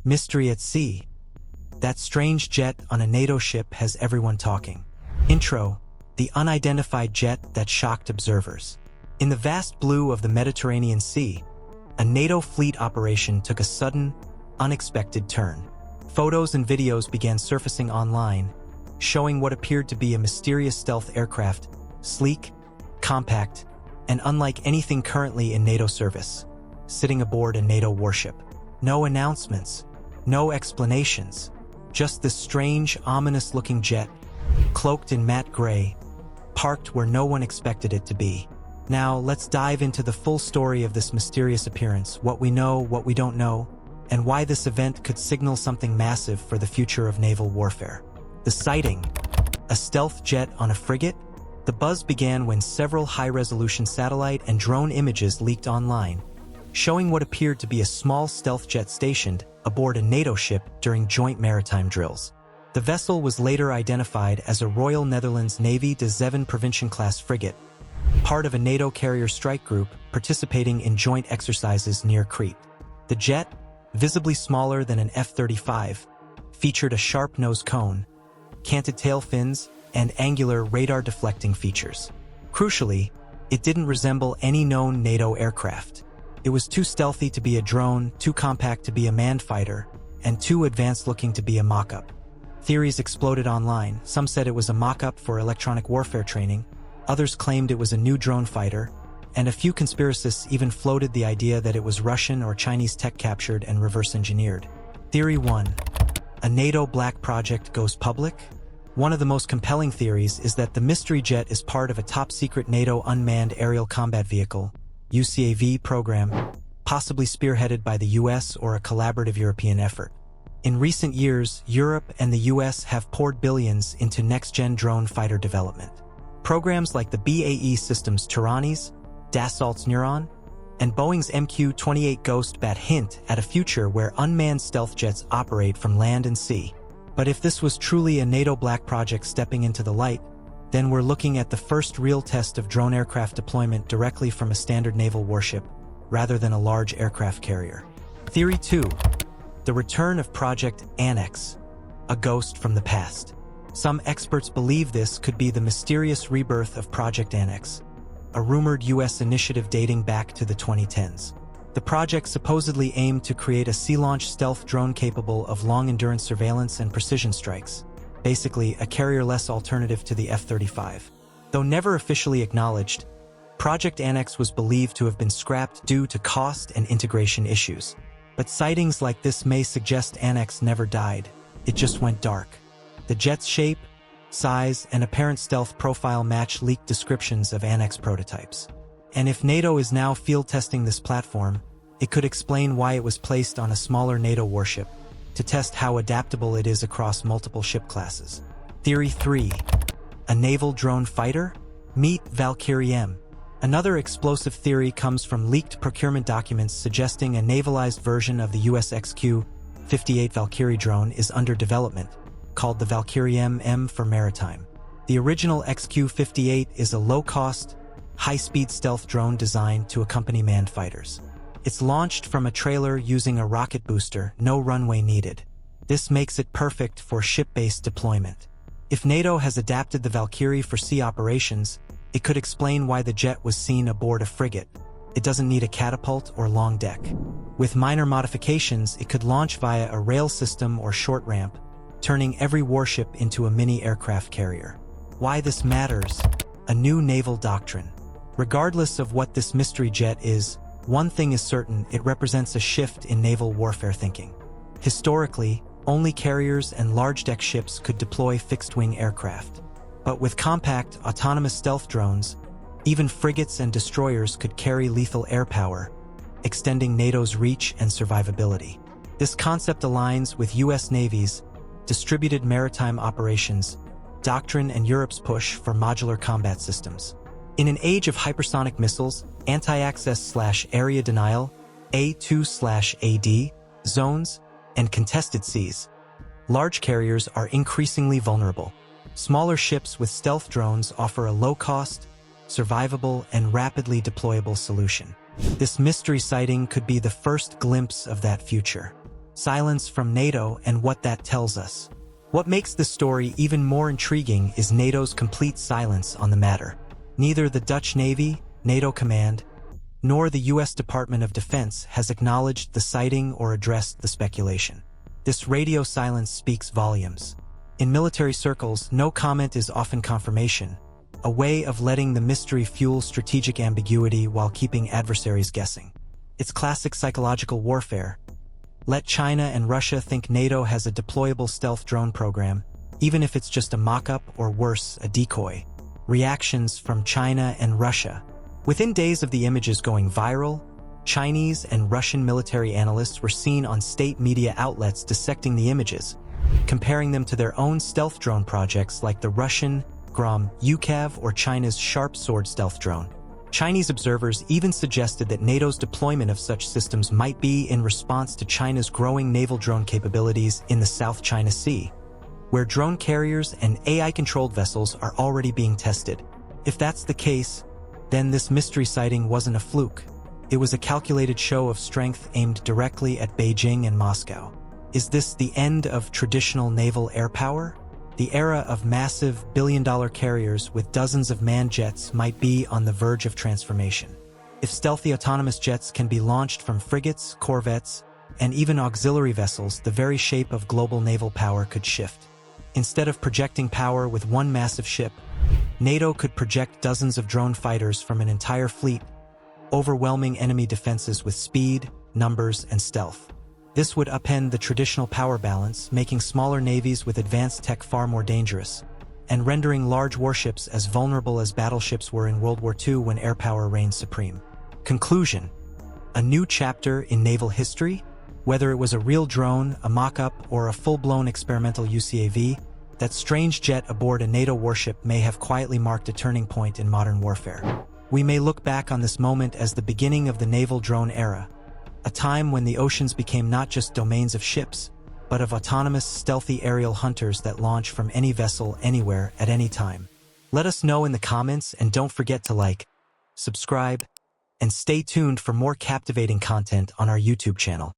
Mystery at sea. That strange jet on a NATO ship has everyone talking. Intro: the unidentified jet that shocked observers. In the vast blue of the Mediterranean Sea, a NATO fleet operation took a sudden, unexpected turn. Photos and videos began surfacing online, showing what appeared to be a mysterious stealth aircraft, sleek, compact, and unlike anything currently in NATO service, sitting aboard a NATO warship. No announcements, no explanations, just this strange, ominous-looking jet, cloaked in matte gray, parked where no one expected it to be. Now, let's dive into the full story of this mysterious appearance, what we know, what we don't know, and why this event could signal something massive for the future of naval warfare. The sighting, a stealth jet on a frigate? The buzz began when several high-resolution satellite and drone images leaked online, showing what appeared to be a small stealth jet stationed aboard a NATO ship during joint maritime drills. The vessel was later identified as a Royal Netherlands Navy de Zeven-Provinciën-class frigate, part of a NATO carrier strike group participating in joint exercises near Crete. The jet, visibly smaller than an F-35, featured a sharp-nosed cone, canted tail fins, and angular radar-deflecting features. Crucially, it didn't resemble any known NATO aircraft. It was too stealthy to be a drone, too compact to be a manned fighter, and too advanced-looking to be a mock-up. Theories exploded online. Some said it was a mock-up for electronic warfare training, others claimed it was a new drone fighter, and a few conspiracists even floated the idea that it was Russian or Chinese tech captured and reverse-engineered. Theory 1. A NATO black project goes public? One of the most compelling theories is that the mystery jet is part of a top-secret NATO unmanned aerial combat vehicle, UCAV program, possibly spearheaded by the US or a collaborative European effort. In recent years, Europe and the US have poured billions into next-gen drone fighter development. Programs like the BAE Systems Tyrannis, Dassault's Neuron, and Boeing's MQ-28 Ghost bat hint at a future where unmanned stealth jets operate from land and sea. But if this was truly a NATO black project stepping into the light, then we're looking at the first real test of drone aircraft deployment directly from a standard naval warship, rather than a large aircraft carrier. Theory 2. The return of Project Annex, a ghost from the past. Some experts believe this could be the mysterious rebirth of Project Annex, a rumored US initiative dating back to the 2010s. The project supposedly aimed to create a sea-launched stealth drone capable of long-endurance surveillance and precision strikes, basically a carrier-less alternative to the F-35. Though never officially acknowledged, Project Annex was believed to have been scrapped due to cost and integration issues. But sightings like this may suggest Annex never died, it just went dark. The jet's shape, size, and apparent stealth profile match leaked descriptions of Annex prototypes. And if NATO is now field-testing this platform, it could explain why it was placed on a smaller NATO warship, to test how adaptable it is across multiple ship classes. Theory 3. A naval drone fighter? Meet Valkyrie M. Another explosive theory comes from leaked procurement documents suggesting a navalized version of the US XQ-58 Valkyrie drone is under development, called the Valkyrie M for maritime. The original XQ-58 is a low-cost, high-speed stealth drone designed to accompany manned fighters. It's launched from a trailer using a rocket booster, no runway needed. This makes it perfect for ship-based deployment. If NATO has adapted the Valkyrie for sea operations, it could explain why the jet was seen aboard a frigate. It doesn't need a catapult or long deck. With minor modifications, it could launch via a rail system or short ramp, turning every warship into a mini aircraft carrier. Why this matters? A new naval doctrine. Regardless of what this mystery jet is, one thing is certain: it represents a shift in naval warfare thinking. Historically, only carriers and large-deck ships could deploy fixed-wing aircraft. But with compact, autonomous stealth drones, even frigates and destroyers could carry lethal air power, extending NATO's reach and survivability. This concept aligns with US Navy's distributed maritime operations doctrine and Europe's push for modular combat systems. In an age of hypersonic missiles, anti-access/area denial, A2/AD, zones, and contested seas, large carriers are increasingly vulnerable. Smaller ships with stealth drones offer a low-cost, survivable, and rapidly deployable solution. This mystery sighting could be the first glimpse of that future. silence from NATO and what that tells us. What makes this story even more intriguing is NATO's complete silence on the matter. Neither the Dutch Navy, NATO Command, nor the U.S. Department of Defense has acknowledged the sighting or addressed the speculation. This radio silence speaks volumes. In military circles, no comment is often confirmation, a way of letting the mystery fuel strategic ambiguity while keeping adversaries guessing. It's classic psychological warfare. Let China and Russia think NATO has a deployable stealth drone program, even if it's just a mock-up or worse, a decoy. Reactions from China and Russia. Within days of the images going viral, Chinese and Russian military analysts were seen on state media outlets dissecting the images, comparing them to their own stealth drone projects like the Russian Grom UCAV or China's Sharp Sword stealth drone. Chinese observers even suggested that NATO's deployment of such systems might be in response to China's growing naval drone capabilities in the South China Sea, where drone carriers and AI-controlled vessels are already being tested. If that's the case, then this mystery sighting wasn't a fluke. It was a calculated show of strength aimed directly at Beijing and Moscow. Is this the end of traditional naval air power? The era of massive billion-dollar carriers with dozens of manned jets might be on the verge of transformation. If stealthy autonomous jets can be launched from frigates, corvettes, and even auxiliary vessels, the very shape of global naval power could shift. Instead of projecting power with one massive ship, NATO could project dozens of drone fighters from an entire fleet, overwhelming enemy defenses with speed, numbers, and stealth. This would upend the traditional power balance, making smaller navies with advanced tech far more dangerous, and rendering large warships as vulnerable as battleships were in World War II when air power reigned supreme. Conclusion: a new chapter in naval history? Whether it was a real drone, a mock-up, or a full-blown experimental UCAV, that strange jet aboard a NATO warship may have quietly marked a turning point in modern warfare. We may look back on this moment as the beginning of the naval drone era, a time when the oceans became not just domains of ships, but of autonomous, stealthy aerial hunters that launch from any vessel, anywhere, at any time. Let us know in the comments, and don't forget to like, subscribe, and stay tuned for more captivating content on our YouTube channel.